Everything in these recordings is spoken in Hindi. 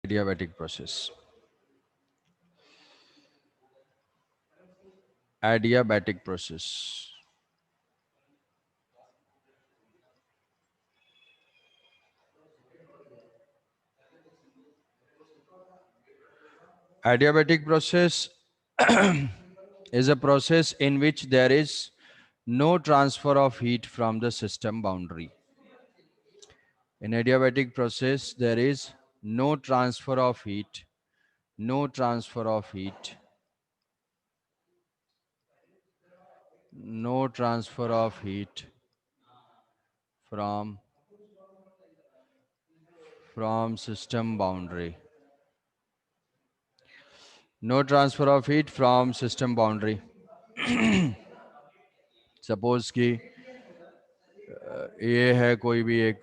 Adiabatic process. Adiabatic process. Adiabatic process is a process in which there is no transfer of heat from the system boundary. In adiabatic process, there is no transfer of heat, no transfer of heat, no transfer of heat from system boundary. No transfer of heat from system boundary. Suppose कि ये है कोई भी एक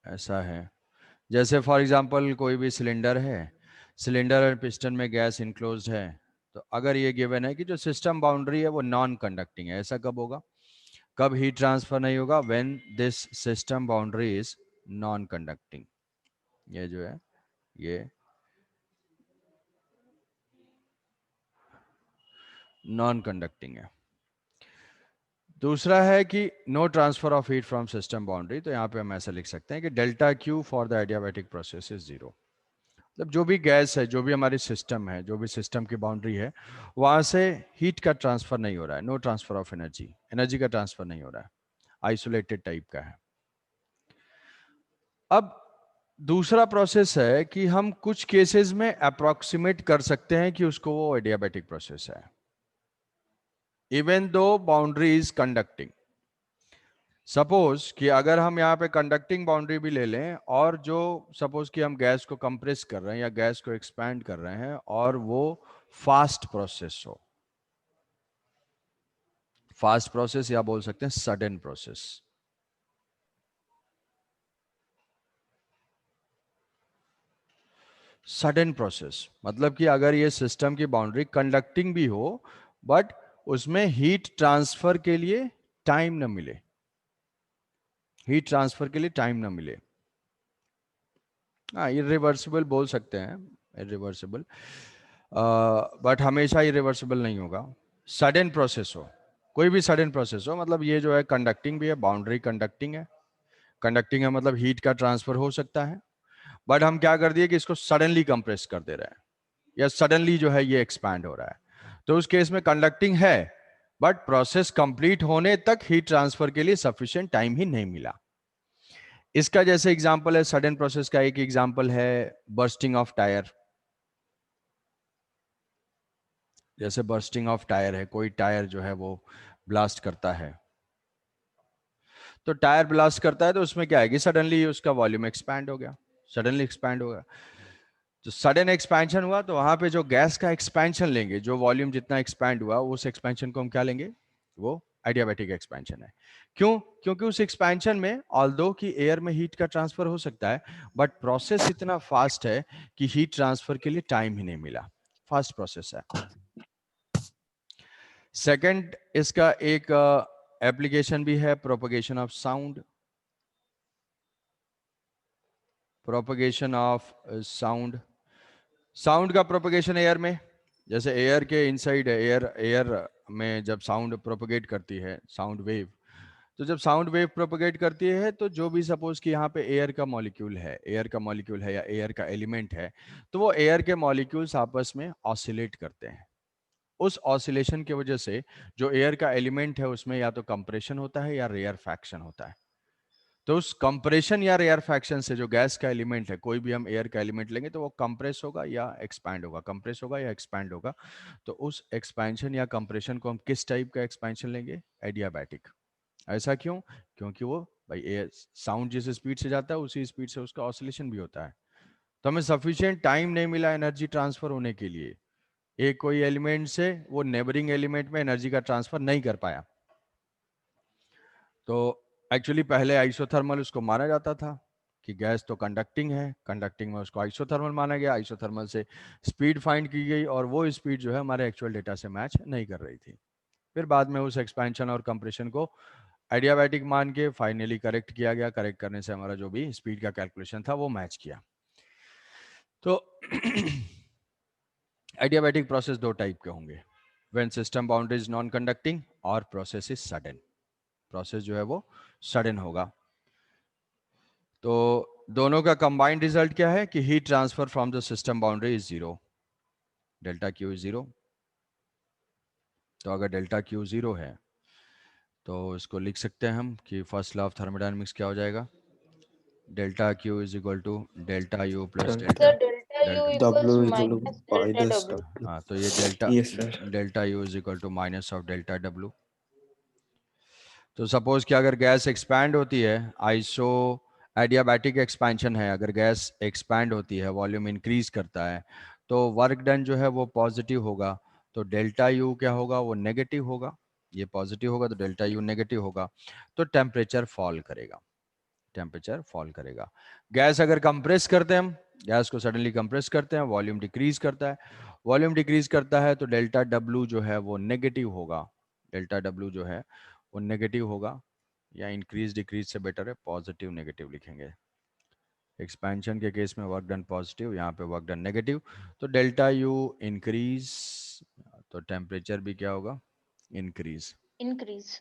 ऐसा है, जैसे फॉर एग्जांपल कोई भी सिलेंडर है, सिलेंडर और पिस्टन में गैस इनक्लोज्ड है। तो अगर ये गिवन है कि जो सिस्टम बाउंड्री है वो नॉन कंडक्टिंग है, ऐसा कब होगा, कब हीट ट्रांसफर नहीं होगा, when this system boundary is non conducting. ये जो है ये नॉन कंडक्टिंग है। दूसरा है कि no transfer of heat from system boundary, तो यहाँ पे हम ऐसा लिख सकते हैं कि delta Q for the adiabatic process is zero. मतलब जो भी गैस है, जो भी हमारी सिस्टम है, जो भी सिस्टम की बाउंड्री है, वहां से हीट का ट्रांसफर नहीं हो रहा है, no transfer of energy, energy का ट्रांसफर नहीं हो रहा है, आइसोलेटेड टाइप का है। अब दूसरा प्रोसेस है कि हम कुछ केसेस में अप्रोक्सीमेट कर सकते हैं कि उसको वो एडियाबैटिक प्रोसेस है, even though boundary is conducting. Suppose कि अगर हम यहाँ पे कंडक्टिंग बाउंड्री भी ले लें और जो सपोज कि हम गैस को कंप्रेस कर रहे हैं या गैस को एक्सपैंड कर रहे हैं और वो फास्ट प्रोसेस हो, फास्ट प्रोसेस या बोल सकते हैं सडन प्रोसेस। सडन प्रोसेस मतलब कि अगर ये सिस्टम की बाउंड्री कंडक्टिंग भी हो बट उसमें हीट ट्रांसफर के लिए टाइम ना मिले, हीट ट्रांसफर के लिए टाइम ना मिले, हाँ इरिवर्सिबल बोल सकते हैं, इरिवर्सिबल, बट हमेशा इरिवर्सिबल नहीं होगा। सडन प्रोसेस हो, कोई भी सडन प्रोसेस हो, मतलब ये जो है कंडक्टिंग भी है, बाउंड्री कंडक्टिंग है, कंडक्टिंग है मतलब हीट का ट्रांसफर हो सकता है, बट हम क्या कर दिए कि इसको सडनली कंप्रेस कर दे रहे हैं या सडनली जो है ये एक्सपैंड हो रहा है, तो उस केस में कंडक्टिंग है बट प्रोसेस कंप्लीट होने तक हीट ट्रांसफर के लिए सफिशिएंट टाइम ही नहीं मिला। इसका जैसे एग्जांपल है, सडन प्रोसेस का एक एग्जांपल है बर्स्टिंग ऑफ टायर। जैसे बर्स्टिंग ऑफ टायर है, कोई टायर जो है वो ब्लास्ट करता है, तो टायर ब्लास्ट करता है तो उसमें क्या है कि सडनली उसका वॉल्यूम एक्सपैंड हो गया, सडनली एक्सपैंड हो गया। तो सडन एक्सपेंशन हुआ तो वहां पे जो गैस का एक्सपेंशन लेंगे, जो वॉल्यूम जितना एक्सपैंड हुआ उस एक्सपेंशन को हम क्या लेंगे, वो एडियाबैटिक एक्सपेंशन है। क्यों? क्योंकि उस एक्सपेंशन में ऑल्दो कि एयर में हीट का ट्रांसफर हो सकता है बट प्रोसेस इतना फास्ट है कि हीट ट्रांसफर के लिए टाइम ही नहीं मिला, फास्ट प्रोसेस है। सेकंड इसका एक एप्लीकेशन भी है, propagation of sound, propagation of sound. Sound का प्रोपगेशन एयर में, जैसे एयर के इनसाइड है, एयर एयर में जब साउंड प्रोपगेट करती है, साउंड वेव, तो जब साउंड वेव प्रोपगेट करती है तो जो भी सपोज कि यहाँ पे एयर का मॉलिक्यूल है, एयर का मॉलिक्यूल है या एयर का एलिमेंट है, तो वो एयर के मॉलिक्यूल्स आपस में ऑसिलेट करते हैं। उस ऑसिलेशन की वजह से जो एयर का एलिमेंट है उसमें या तो कंप्रेशन होता है या रेयरफैक्शन होता है। तो उस कंप्रेशन या रेयरफैक्शन से जो गैस का एलिमेंट है, कोई भी हम एयर का एलिमेंट लेंगे तो वो कंप्रेस होगा या एक्सपैंड होगा, कंप्रेस होगा या एक्सपैंड होगा। तो उस एक्सपेंशन या कंप्रेशन को हम किस टाइप का एक्सपेंशन लेंगे, एडियाबैटिक। ऐसा क्यों? क्योंकि वो भाई एयर साउंड जिस स्पीड से जाता है उसी स्पीड से उसका ऑसिलेशन भी होता है, तो हमें सफिशिएंट टाइम नहीं मिला एनर्जी ट्रांसफर होने के लिए, एक कोई एलिमेंट से वो नेबरिंग एलिमेंट में एनर्जी का ट्रांसफर नहीं कर पाया। तो एक्चुअली पहले आइसोथर्मल उसको माना जाता था कि गैस तो कंडक्टिंग है, कंडक्टिंग में उसको आइसोथर्मल माना गया, आइसोथर्मल से स्पीड फाइंड की गई और वो स्पीड जो है हमारे एक्चुअल डेटा से मैच नहीं कर रही थी। फिर बाद में उस एक्सपेंशन और कंप्रेशन को एडियाबैटिक मान के फाइनली करेक्ट किया गया, करेक्ट करने से हमारा जो भी स्पीड का कैलकुलेशन था वो मैच किया। तो एडियाबैटिक प्रोसेस दो टाइप के होंगे, when system boundary is non conducting और प्रोसेस इज सडन। प्रोसेस जो है वो सडन होगा। तो दोनों का कंबाइंड रिजल्ट क्या है कि heat transfer from the system boundary is zero, delta Q is zero. तो अगर डेल्टा क्यू जीरो है तो इसको लिख सकते हैं हम कि फर्स्ट लॉ ऑफ थर्मोडायनेमिक्स क्या हो जाएगा, delta Q is equal to delta U plus delta sir delta U delta. Equals W is equal to minus pi delta dash W. W. हाँ, तो ये delta Yes, sir. Delta U is equal to minus of delta W. तो सपोज कि अगर गैस एक्सपैंड होती है, आइसो एडियाबैटिक एक्सपेंशन है, अगर गैस एक्सपैंड होती है, वॉल्यूम इंक्रीज करता है, तो वर्क डन जो है वो पॉजिटिव होगा। तो डेल्टा यू क्या होगा, वो नेगेटिव होगा। ये पॉजिटिव होगा तो डेल्टा यू नेगेटिव होगा। तो टेम्परेचर फॉल करेगा, टेम्परेचर फॉल करेगा। गैस अगर कंप्रेस करते हैं हम, गैस को सडनली कंप्रेस करते हैं, वॉल्यूम डिक्रीज करता है, वॉल्यूम डिक्रीज करता है तो डेल्टा डब्ल्यू जो है वो नेगेटिव होगा। डेल्टा डब्ल्यू जो है वो नेगेटिव होगा, या इंक्रीज डिक्रीज से बेटर है पॉजिटिव नेगेटिव लिखेंगे। एक्सपेंशन के केस में वर्क डन पॉजिटिव, यहाँ पे वर्क डन नेगेटिव। तो डेल्टा यू इंक्रीज, तो टेम्परेचर भी क्या होगा, इंक्रीज। इंक्रीज।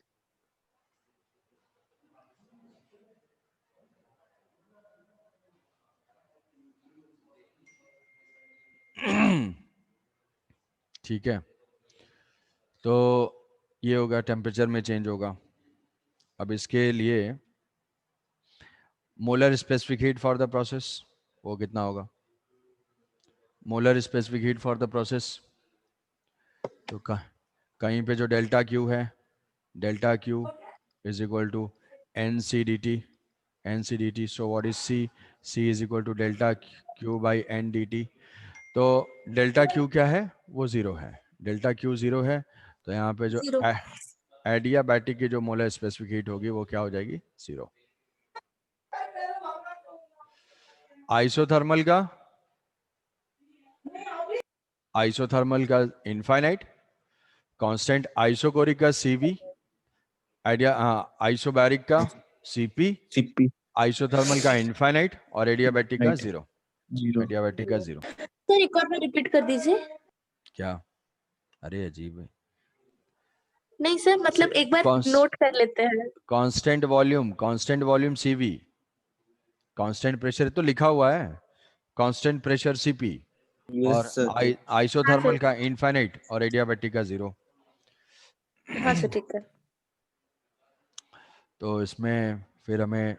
ठीक है, तो ये होगा, टेम्परेचर में चेंज होगा। अब इसके लिए molar specific heat for the process वो कितना होगा, molar specific heat for the process. तो कहीं पे जो डेल्टा क्यू है, delta Q is equal to N C D T, N C D T. So what is C, C is equal to delta Q by N D T. तो डेल्टा क्यू क्या है, वो जीरो है, डेल्टा क्यू जीरो है। तो यहाँ पे जो जीरो। एडियाबैटिक की जो मोलर स्पेसिफिक हीट होगी वो क्या हो जाएगी, जीरो। आइसोथर्मल का, आइसोथर्मल का इनफाइनाइट, कांस्टेंट आइसोकोरिक का सीवी, आइडिया आइसोबैरिक का सीपी, CP आइसोथर्मल का इनफाइनाइट और एडियाबैटिक का right जीरो, 0. एडियाबैटिक का जीरो। सर एक और बार रिपीट कर दीजिए। क्या, अरे अजीब है। नहीं सर, मतलब एक बार नोट कर लेते हैं। Constant volume, constant volume CV, constant pressure तो लिखा हुआ है, कांस्टेंट प्रेशर सीपी, Yes, और sir. हाँ आइसोथर्मल सर। का इनफाइनाइट और एडियाबैटिक का जीरो। हाँ सर ठीक है। तो इसमें फिर हमें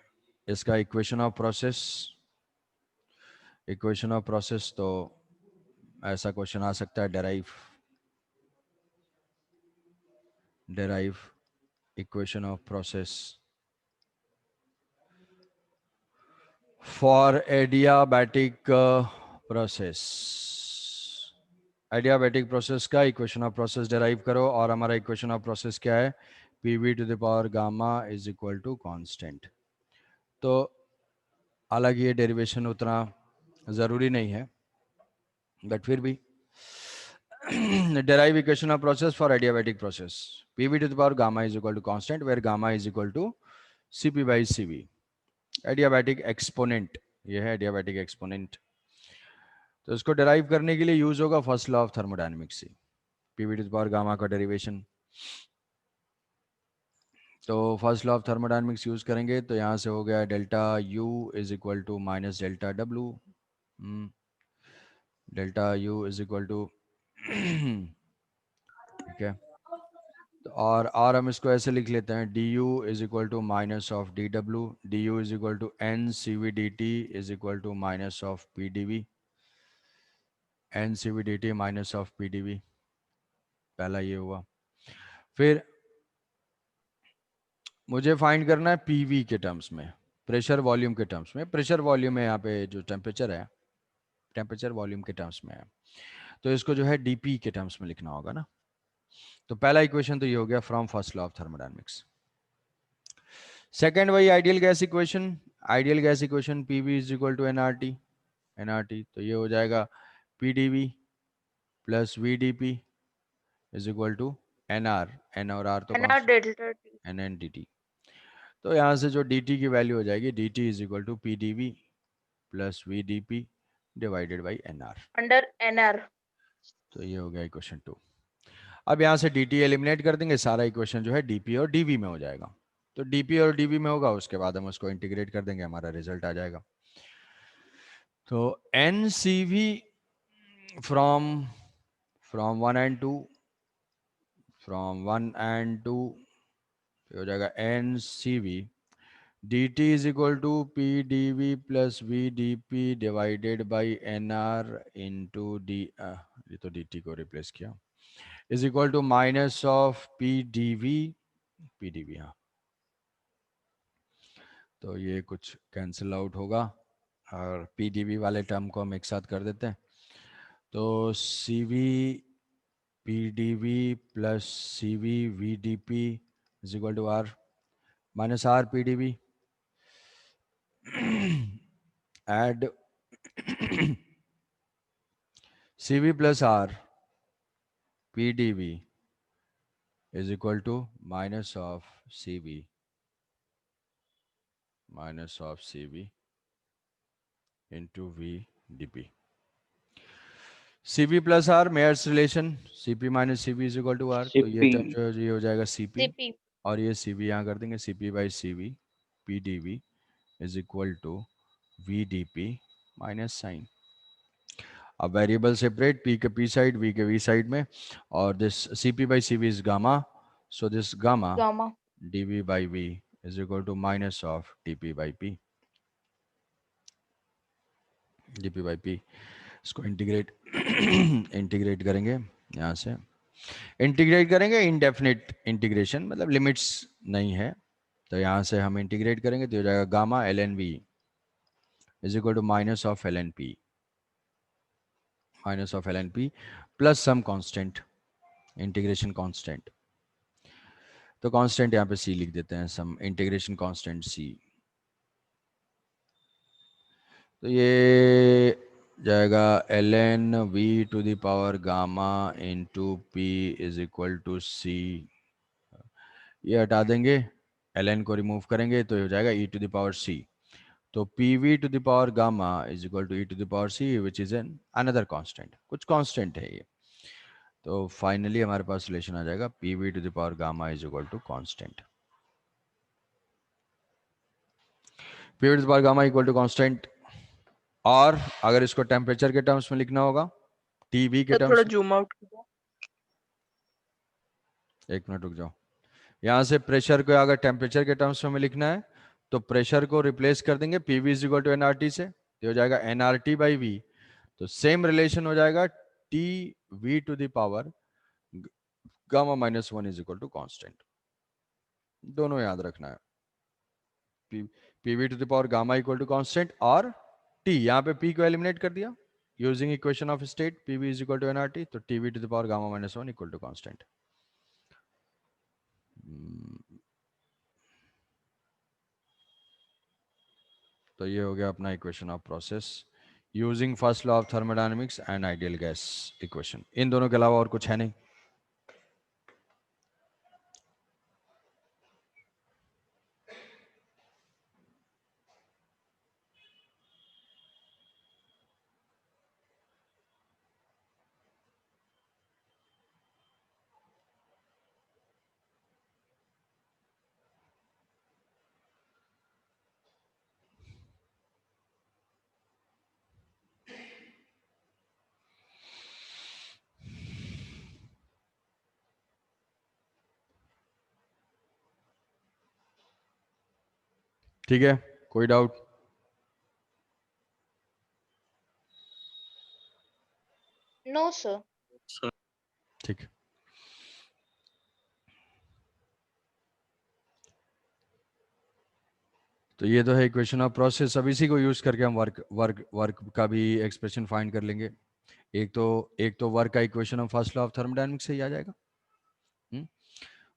इसका equation of process, equation of process तो ऐसा क्वेश्चन आ सकता है, derive, derive equation of process for adiabatic process. Adiabatic process का इक्वेशन ऑफ प्रोसेस डेराइव करो, और हमारा इक्वेशन ऑफ प्रोसेस क्या है, P V to the power gamma is equal to constant. तो हालांकि ये डेरिवेशन उतना ज़रूरी नहीं है, बट फिर भी derive equation of process for adiabatic process, pv to the power gamma is equal to constant where gamma is equal to cp by cv, adiabatic exponent, ये है adiabatic exponent। तो इसको derive करने के लिए यूज होगा फर्स्ट लॉ ऑफ थर्मोडायनेमिक्स से, pv to the power gamma का डेरिवेशन। तो first law of thermodynamics use करेंगे तो यहाँ से हो गया delta u is equal to minus delta w, delta u is equal to ठीक है। तो और हम इसको ऐसे लिख लेते हैं, D U is equal to minus of D W, D U is equal to N C V D T is equal to minus of P D V, N C V D T minus of P D V, पहला ये हुआ। फिर मुझे फाइंड करना है पीवी के टर्म्स में, प्रेशर वॉल्यूम के टर्म्स में। प्रेशर वॉल्यूम है यहाँ पे, जो टेम्परेचर है, टेम्परेचर वॉल्यूम के टर्म्स में है, तो इसको जो है डीपी के टर्म्स में लिखना होगा ना। तो पहला इक्वेशन तो ये हो गया from first law of thermodynamics. Second वही ideal gas equation, ideal gas equation P V is equal to NRT, NRT तो ये हो जाएगा P D V plus V D P is equal to N R, N और आर तो N R delta T. N N D T. तो यहाँ से जो dt की वैल्यू हो जाएगी dt is equal to P D V plus V D P divided by N R under NR। तो ये हो गया इक्वेशन 2। अब यहाँ से dt एलिमिनेट कर देंगे, सारा इक्वेशन जो है dp और dv में हो जाएगा। तो dp और dv में होगा, उसके बाद हम उसको इंटीग्रेट कर देंगे, हमारा रिजल्ट आ जाएगा। तो ncv from 1 and 2 from 1 and 2 हो जाएगा ncv dt is equal to P D V plus V D P divided by N R into D, ये तो dt को रिप्लेस किया, is equal to minus of P D V, हाँ। तो ये कुछ कैंसिल आउट होगा और पी डी वी वाले टर्म को हम एक साथ कर देते हैं। तो C V P D V plus C V V D P is equal to R minus R P D V, add CV plus R PDV is equal to minus of CV into VDP. CP plus R Mayer's relation, CP minus CV is equal to R. तो ये टर्म जो ये हो जाएगा CP CP। और ये CV यहाँ कर देंगे, CP by CV PDV is equal to VDP minus sign. अब वेरिएबल सेपरेट, p के p साइड v के v साइड में, और this cp by cv is gamma, so this gamma gamma. dv by v is equal to minus of dp by p, dp by p। इसको इंटीग्रेट इंटीग्रेट करेंगे, यहाँ से इंटीग्रेट करेंगे, इनडेफिनिट इंटीग्रेशन मतलब लिमिट्स नहीं है, तो यहाँ से हम इंटीग्रेट करेंगे तो हो जाएगा gamma ln v is equal to minus of ln p plus some constant, integration constant. तो कांस्टेंट यहाँ पे c लिख देते हैं, सम इंटीग्रेशन कांस्टेंट c। तो ये जाएगा ln v to the power gamma into P is equal to c। ये हटा देंगे, ln को रिमूव करेंगे तो ये हो जाएगा e to the power c। तो pv to the power gamma is equal to e to the power c which is an another constant, कुछ कांस्टेंट है ये। तो फाइनली हमारे पास रिलेशन आ जाएगा pv to the power gamma is equal to constant, pv to the power gamma equal to constant. और अगर इसको टेम्परेचर के टर्म्स में लिखना होगा, टीवी के तो टर्म्स थोड़ा में, जूम आउट करो। एक मिनट रुक जाओ, यहां से प्रेशर को अगर टेम्परेचर के टर्म्स में लिखना है तो प्रेशर को रिप्लेस कर देंगे PV is equal to NRT से, तो हो जाएगा एनआरटी बाई वी। तो सेम रिलेशन हो जाएगा T V to the power gamma minus one is equal to constant, दोनों याद रखना है, PV to the power gamma equal to constant और टी, यहाँ पे पी को एलिमिनेट कर दिया using equation of state, PV is equal to NRT, तो TV to the power gamma minus one equal to constant. तो ये हो गया अपना equation of process using first law of thermodynamics and ideal gas equation. इन दोनों के अलावा और कुछ है नहीं। ठीक है, कोई डाउट? No sir. ठीक, तो ये तो है इक्वेशन ऑफ प्रोसेस। अब इसी को यूज करके हम वर्क का भी एक्सप्रेशन फाइंड कर लेंगे। एक तो वर्क का इक्वेशन हम फर्स्ट लॉ ऑफ थर्मोडायनेमिक्स से ही आ जाएगा।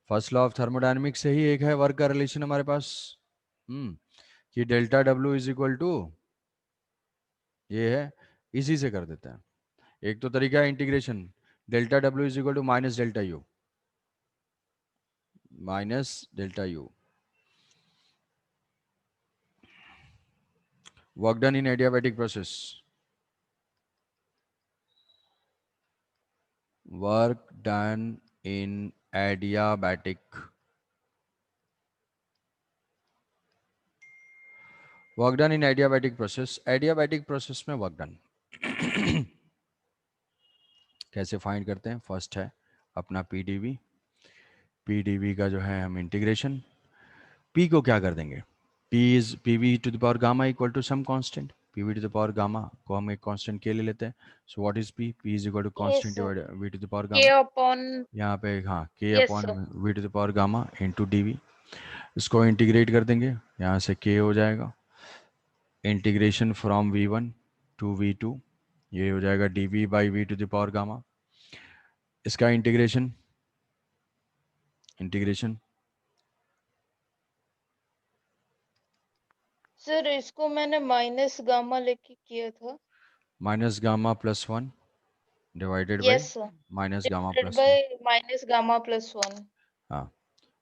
फर्स्ट लॉ ऑफ थर्मोडायनेमिक्स से ही एक है वर्क का रिलेशन हमारे पास, कि delta W is equal to ये है, इसी से कर देते हैं। एक तो तरीका है integration, delta W is equal to minus delta U, work done in adiabatic process. Work done in adiabatic. Work done in adiabatic process. Adiabatic process में work done कैसे फाइंड करते हैं? फर्स्ट है अपना पीडीवी. पीडीवी का जो है हम इंटीग्रेशन, पी को क्या कर देंगे? P is P V to the power gamma equal to some constant. P V to the power gamma को हम एक कांस्टेंट के ले लेते हैं. So what is P? P is equal to Yes, constant sir. Divide V to the power K gamma. upon. यहाँ पे हाँ के Yes, upon sir. V to the power gamma into D V. इसको इंटीग्रेट कर देंगे, यहाँ से के हो जाएगा. Integration from V one to V two, ये हो जाएगा D V by V to the power gamma. इसका इंटीग्रेशन सर इसको मैंने माइनस गामा लेके किया था. Minus gamma plus one divided by Yes, sir. Minus gamma Divided plus one. by minus gamma plus 1. हाँ,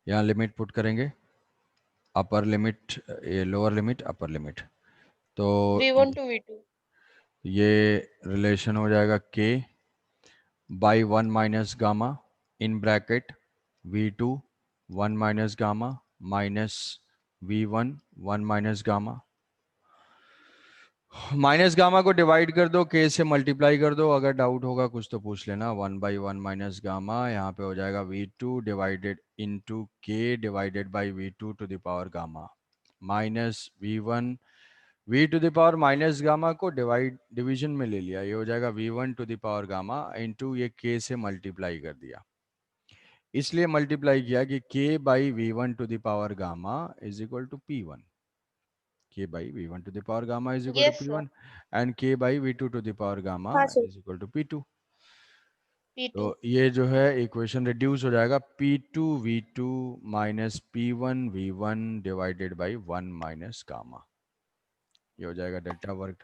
यहाँ लिमिट पुट करेंगे, अपर लिमिट, ये लोअर लिमिट, अपर लिमिट. तो V1 to V2. ये रिलेशन हो जाएगा k by one minus gamma in bracket v2 one minus gamma minus v1 one minus gamma. Minus gamma को डिवाइड कर दो, के से मल्टीप्लाई कर दो. अगर डाउट होगा कुछ तो पूछ लेना. One by one minus gamma, यहाँ पे हो जाएगा v2 divided into K divided by v2 to the power gamma minus v1. v to the power minus gamma को डिवीजन में ले लिया, ये हो जाएगा v1 to the power gamma into ये k से मल्टीप्लाई कर दिया. इसलिए मल्टीप्लाई किया कि k बाई v1 to the power gamma is equal to p1. k by v1 to the power gamma is equal Yes, to sir. p1 and k by v2 to the power gamma हाँ sir. is equal to p2. P2. तो ये जो है इक्वेशन रिड्यूस हो जाएगा p2 v2 minus p1 v1 divided by 1 minus gamma. ये हो जाएगा डेल्टा वर्क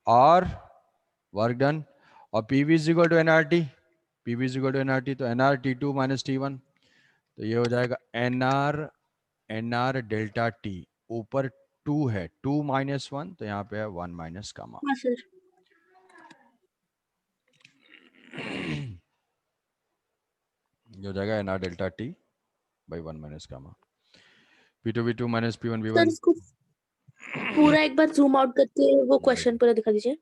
और वर्क डन. और pv is equal to nrt. pv is equal to nrt, तो nr t2 माइनस t1, तो ये हो जाएगा nr डेल्टा t. ऊपर 2 है, 2 माइनस 1, तो यहाँ पे है 1 माइनस गामा. हाँ सर. ये हो जाएगा nr delta t by 1 minus gamma. p2 v2 minus p1 sir v1. इसको पूरा एक बार जूम आउट करके वो क्वेश्चन पूरा दिखा दीजिए.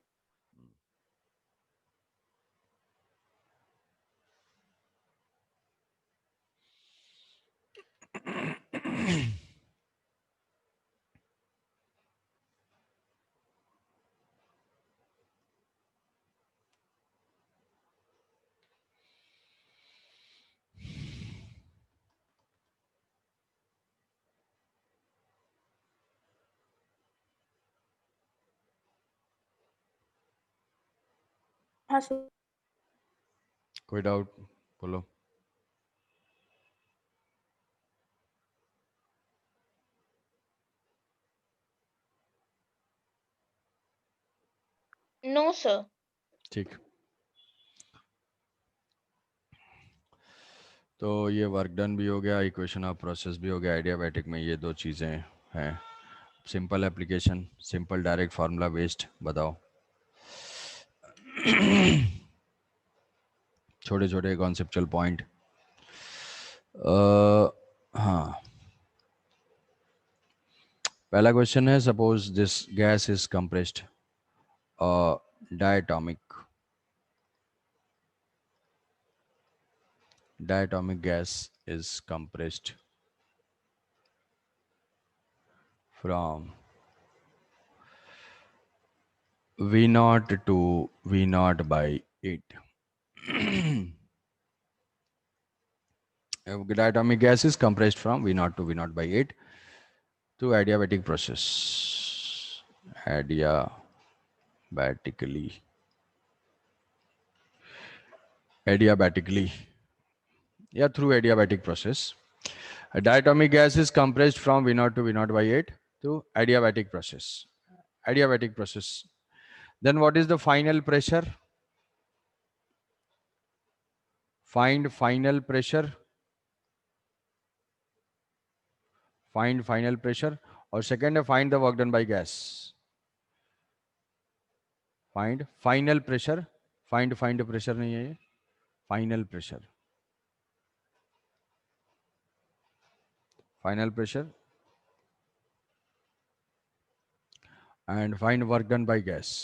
हाँ सर. कोई डाउट बोलो. No, sir. ठीक, तो ये वर्क डन भी हो गया, इक्वेशन ऑफ प्रोसेस भी हो गया. आइडियाबैटिक में ये दो चीज़ें हैं. Simple application, simple direct formula based. बताओ. छोटे छोटे कॉन्सेप्चुअल पॉइंट. हाँ, पहला क्वेश्चन है, suppose this gas is compressed diatomic gas is compressed from V0 to V0 by 8. Diatomic gas is compressed from V0 to V0 by 8 through adiabatic process. Adiabatically, yeah, through adiabatic process. A diatomic gas is compressed from V0 to V0 by 8 through adiabatic process. Adiabatic process. Then what is the final pressure? Find final pressure. Find final pressure. और second है find the work done by gas. Find final pressure, find pressure नहीं है ये, final pressure, final pressure and find work done by gas.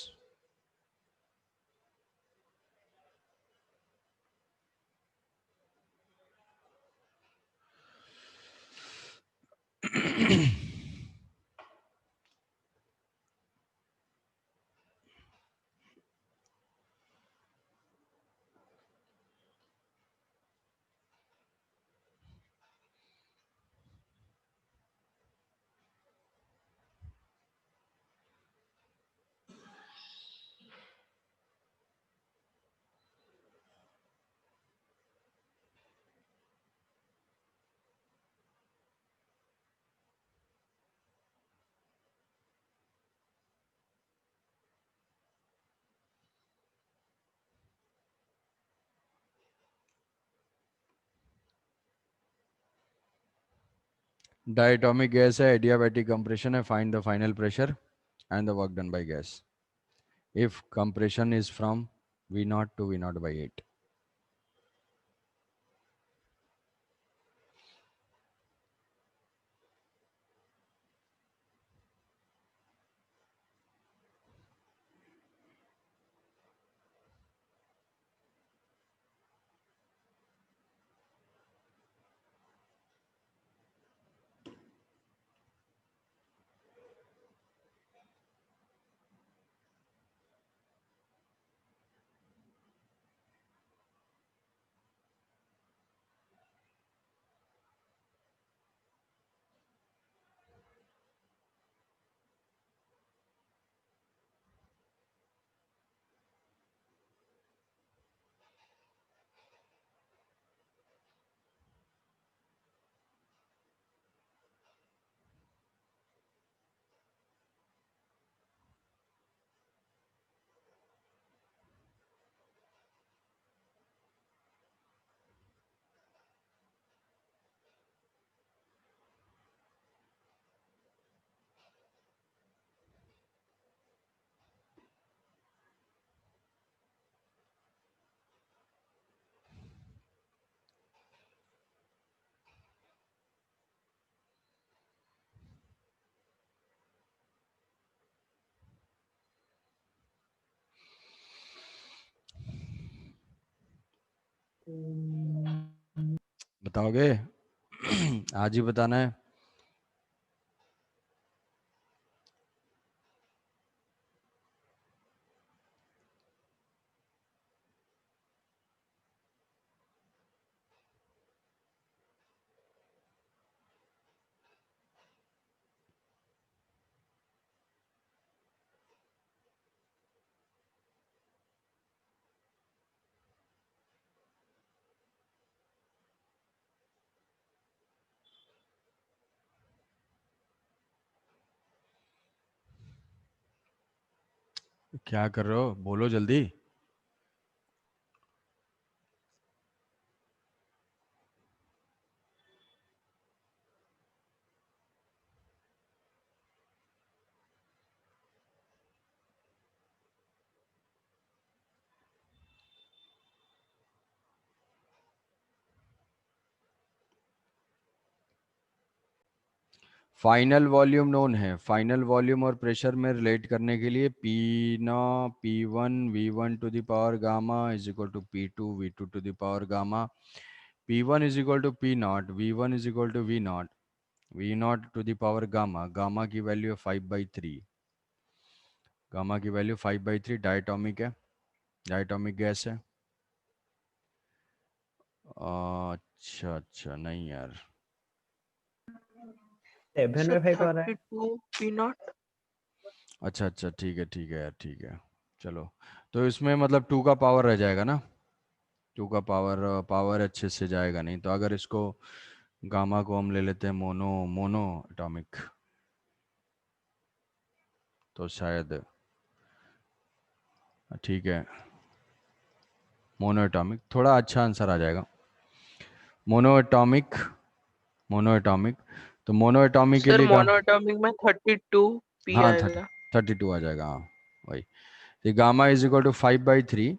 Diatomic gas है, एडियाबैटिक कंप्रेशन है, find the final pressure and the work done by gas if compression is from V0 to V0 by 8. बताओगे? आज ही बताना है. क्या कर रहे हो? बोलो जल्दी. फाइनल वॉल्यूम नोन है. फाइनल वॉल्यूम और प्रेशर में रिलेट करने के लिए पी ना P1 V1 to the power gamma is equal to P2 V2 to the power gamma. P1 is equal to P naught, V1 is equal to V naught, V naught to the power gamma. Gamma की वैल्यू है 5/3. गामा की वैल्यू 5/3. डायटोमिक है, डायटोमिक गैस है. अच्छा अच्छा, नहीं यार. 7/5 आ रहा है. 32 P नॉट. अच्छा अच्छा, ठीक है यार, ठीक है. चलो, तो इसमें मतलब 2 का पावर रह जाएगा ना. 2 का पावर अच्छे से जाएगा नहीं. तो अगर इसको गामा को हम ले लेते हैं मोनो एटॉमिक, तो शायद ठीक है. मोनो एटॉमिक थोड़ा अच्छा आंसर आ जाएगा. Mono atomic, mono atomic. तो मोनो एटॉमिक के सर लिए मोनोएटॉमिक में 32 P हाँ आएगा. 32 आ जाएगा. हाँ, वही. तो गामा इज इक्वल टू 5/3,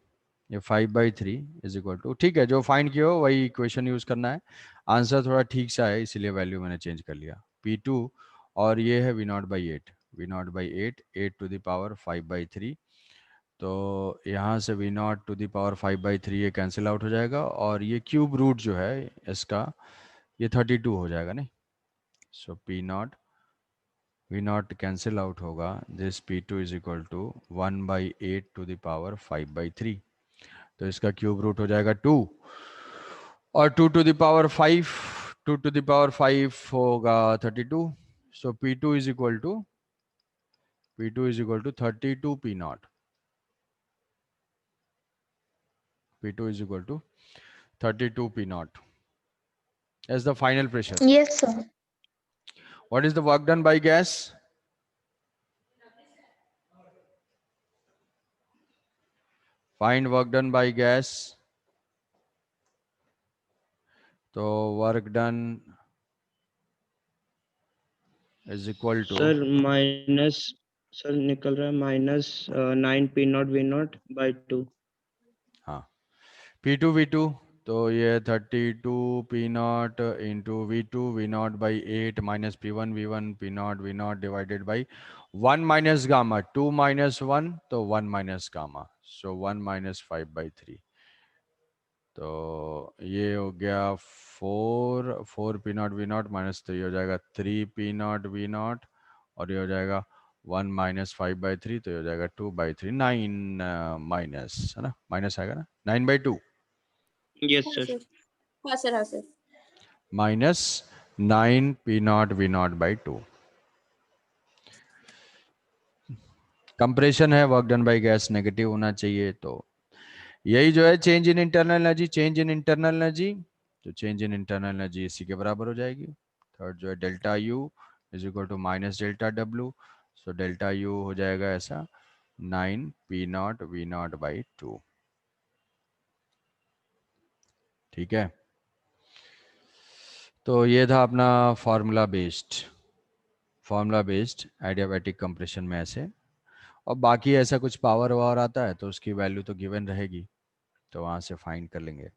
ये 5/3 इज इक्वल टू, ठीक है, जो फाइंड किया हो वही इक्वेशन यूज करना है। आंसर थोड़ा ठीक सा है इसलिए वैल्यू मैंने चेंज कर लिया P2, और ये है V0/8, V0/8, 8⁵ तो यहाँ से V0⁵ ये कैंसिल आउट हो जाएगा, और ये क्यूब रूट जो है इसका ये 32 हो जाएगा नहीं। सो V0 कैंसिल आउट होगा, this P2 is equal to 1/8⁵ तो इसका क्यूब रूट हो जाएगा 2, और 2⁵, 2⁵ होगा 32। So P2 is equal to 32 P0, P2 is equal to 32 P0 as the final pressure. Yes, sir. What is the work done by gas? Find work done by gas. So work done is equal to, sir minus, sir निकल रहा है -9 P0 V0/2। हाँ, P2 V2, तो ये 32 P0 into V2 V0/8 minus P1 V1 P0 V0 divided by 1 minus gamma, 2 minus 1 तो 1 माइनस गामा, सो 1 माइनस 5/3, तो ये हो गया 4 P0 V0 माइनस, तो ये हो जाएगा 3 P0 V0, और ये हो जाएगा 1 माइनस 5/3, तो ये हो जाएगा 2/3, 9 माइनस, है ना, माइनस आएगा ना, 9/2 यस हाँ सर। सर, हाँ सर, हाँ sir. Minus 9 P0 V0/2। Compression है, work done by gas negative होना चाहिए, तो यही जो है change in internal energy, change in internal energy, तो चेंज इन इंटरनल एनर्जी इसी के बराबर हो जाएगी। थर्ड जो है delta U is equal to minus delta W, so delta U हो जाएगा ऐसा 9 P0 V0/2, ठीक है। तो ये था अपना फार्मूला बेस्ड एडियाबैटिक कंप्रेशन में ऐसे, और बाकी ऐसा कुछ पावर वावर आता है तो उसकी वैल्यू तो गिवन रहेगी, तो वहां से फाइंड कर लेंगे।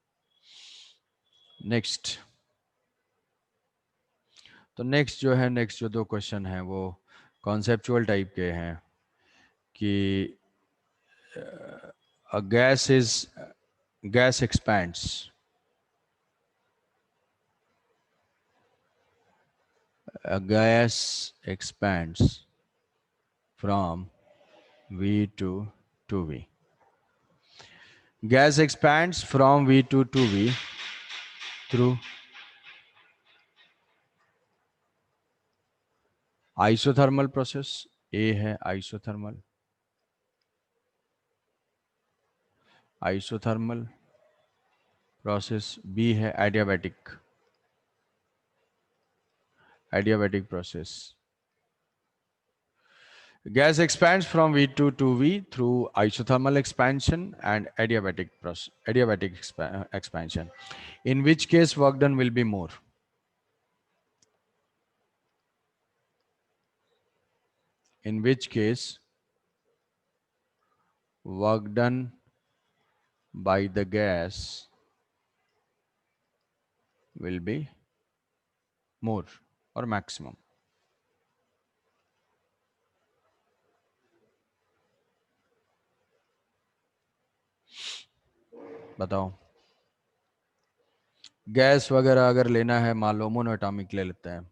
नेक्स्ट नेक्स्ट जो दो क्वेश्चन हैं वो कॉन्सेप्चुअल टाइप के हैं कि gas expands, a gas expands from V to V. Gas expands from V2 to V through isothermal process. A है isothermal process, B है adiabatic process. Gas expands from V2 to V through isothermal expansion and adiabatic expansion. In which case work done will be more? In which case work done by the gas will be more or maximum? बताओ। गैस वगैरह अगर लेना है, मान लो मोनोएटॉमिक ले लेते हैं,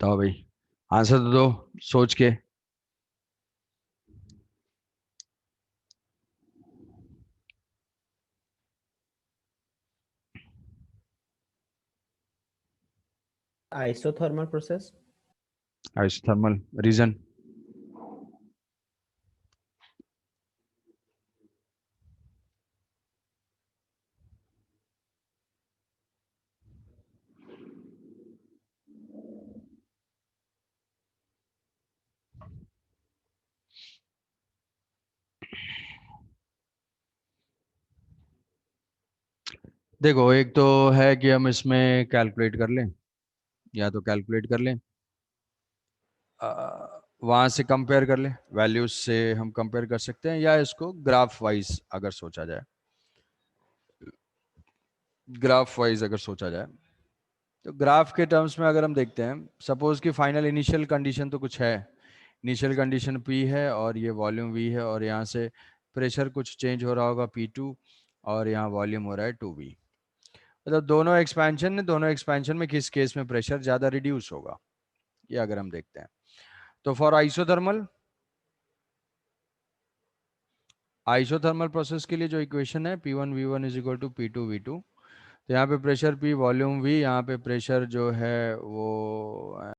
तो भाई आंसर तो दो सोच के। isothermal process. Isothermal, reason? देखो एक तो है कि हम इसमें कैलकुलेट कर लें, या तो कैलकुलेट कर लें, वहाँ से कंपेयर कर लें, वैल्यूज से हम कंपेयर कर सकते हैं, या इसको ग्राफ वाइज अगर सोचा जाए, ग्राफ वाइज अगर सोचा जाए तो ग्राफ के टर्म्स में अगर हम देखते हैं, सपोज कि फाइनल इनिशियल कंडीशन तो कुछ है, इनिशियल कंडीशन P है और ये वॉल्यूम V है, और यहाँ से प्रेशर कुछ चेंज हो रहा होगा P2, और यहाँ वॉल्यूम हो रहा है 2V। मतलब दोनों एक्सपेंशन में किस केस में प्रेशर ज़्यादा रिड्यूस होगा, ये अगर हम देखते हैं तो फॉर आइसोथर्मल प्रोसेस के लिए जो इक्वेशन है P1V1 is equal to P2V2, तो यहाँ पे प्रेशर P, वॉल्यूम V, यहाँ पे प्रेशर जो है वो